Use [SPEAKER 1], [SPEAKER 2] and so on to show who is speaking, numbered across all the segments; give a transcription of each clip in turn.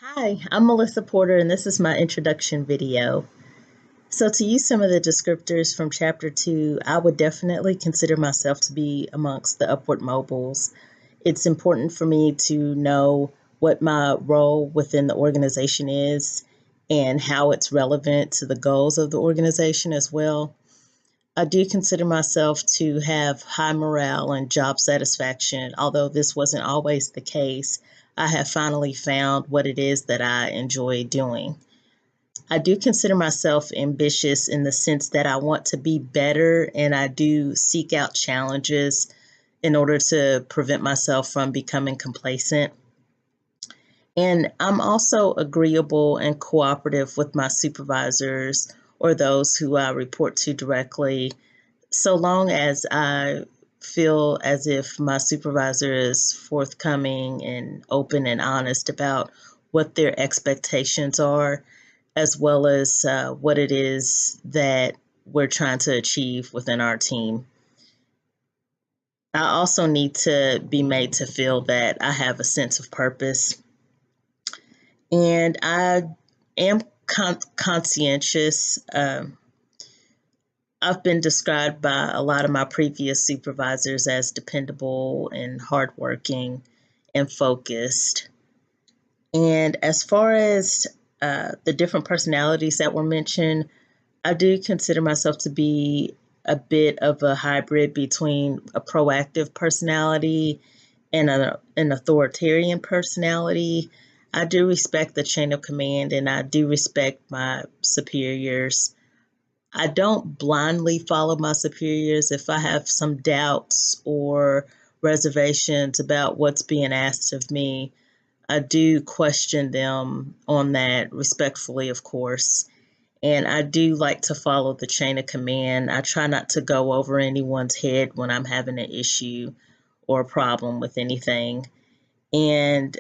[SPEAKER 1] Hi, I'm Melissa Porter, and this is my introduction video. So, to use some of the descriptors from Chapter 2, I would definitely consider myself to be amongst the upward mobiles. It's important for me to know what my role within the organization is and how it's relevant to the goals of the organization as well. I do consider myself to have high morale and job satisfaction, although this wasn't always the case. I have finally found what it is that I enjoy doing. I do consider myself ambitious in the sense that I want to be better and I do seek out challenges in order to prevent myself from becoming complacent. And I'm also agreeable and cooperative with my supervisors or those who I report to directly, so long as I feel as if my supervisor is forthcoming and open and honest about what their expectations are, as well as what it is that we're trying to achieve within our team. I also need to be made to feel that I have a sense of purpose. And I am conscientious. I've been described by a lot of my previous supervisors as dependable and hardworking and focused. And as far as the different personalities that were mentioned, I do consider myself to be a bit of a hybrid between a proactive personality and an authoritarian personality. I do respect the chain of command and I do respect my superiors. I don't blindly follow my superiors. If I have some doubts or reservations about what's being asked of me, I do question them on that respectfully, of course. And I do like to follow the chain of command. I try not to go over anyone's head when I'm having an issue or a problem with anything. And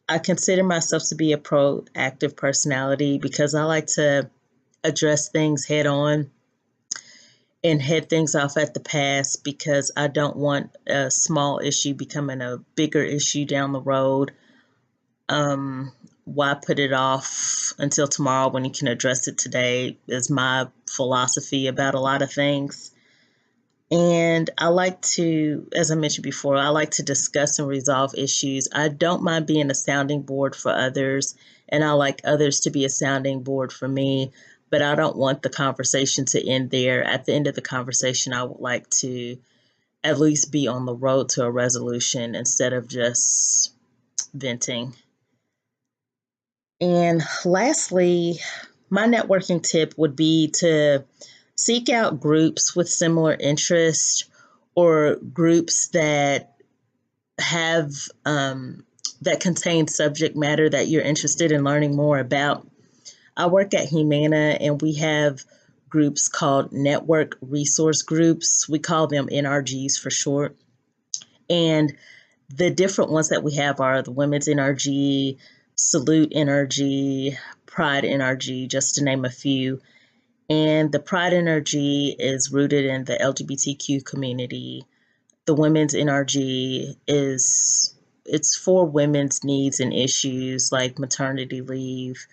[SPEAKER 1] I consider myself to be a proactive personality because I like to address things head on and head things off at the pass because I don't want a small issue becoming a bigger issue down the road. Why put it off until tomorrow when you can address it today is my philosophy about a lot of things. And I like to, as I mentioned before, I like to discuss and resolve issues. I don't mind being a sounding board for others, and I like others to be a sounding board for me, but I don't want the conversation to end there. At the end of the conversation, I would like to at least be on the road to a resolution instead of just venting. And lastly, my networking tip would be to seek out groups with similar interests or groups that have that contain subject matter that you're interested in learning more about. I work at Humana and we have groups called network resource groups. We call them NRGs for short. And the different ones that we have are the Women's NRG, Salute NRG, Pride NRG, just to name a few. And the Pride NRG is rooted in the LGBTQ community. The Women's NRG it's for women's needs and issues like maternity leave,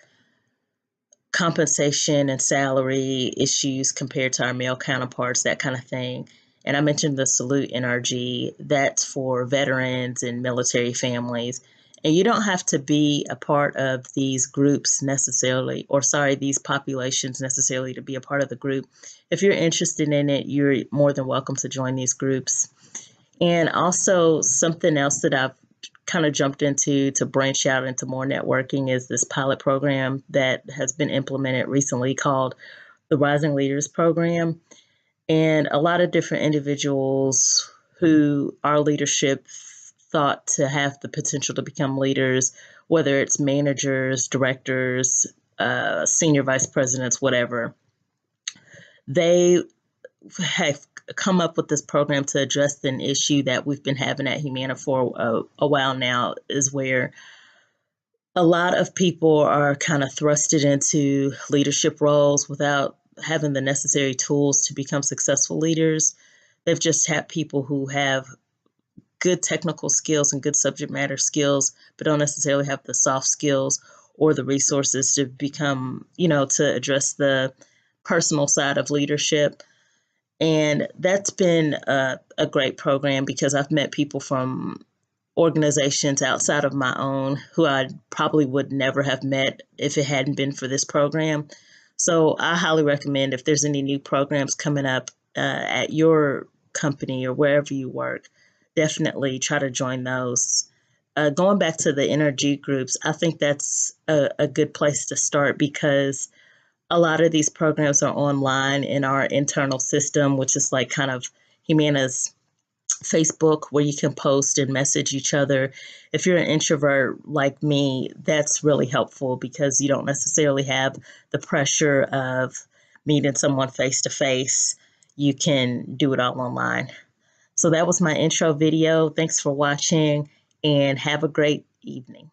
[SPEAKER 1] compensation and salary issues compared to our male counterparts, that kind of thing. And I mentioned the Salute NRG, that's for veterans and military families. And you don't have to be a part of these groups necessarily, or sorry, these populations necessarily to be a part of the group. If you're interested in it, you're more than welcome to join these groups. And also something else that I've kind of jumped into to branch out into more networking is this pilot program that has been implemented recently called the Rising Leaders Program. And a lot of different individuals who our leadership thought to have the potential to become leaders, whether it's managers, directors, senior vice presidents, whatever, they have come up with this program to address an issue that we've been having at Humana for a while now, is where a lot of people are kind of thrusted into leadership roles without having the necessary tools to become successful leaders. They've just had people who have good technical skills and good subject matter skills, but don't necessarily have the soft skills, or the resources to become, to address the personal side of leadership. And that's been a great program because I've met people from organizations outside of my own who I probably would never have met if it hadn't been for this program. So I highly recommend if there's any new programs coming up at your company or wherever you work, definitely try to join those. Going back to the energy groups, I think that's a good place to start because a lot of these programs are online in our internal system, which is like kind of Humana's Facebook, where you can post and message each other. If you're an introvert like me, that's really helpful because you don't necessarily have the pressure of meeting someone face to face. You can do it all online. So that was my intro video. Thanks for watching and have a great evening.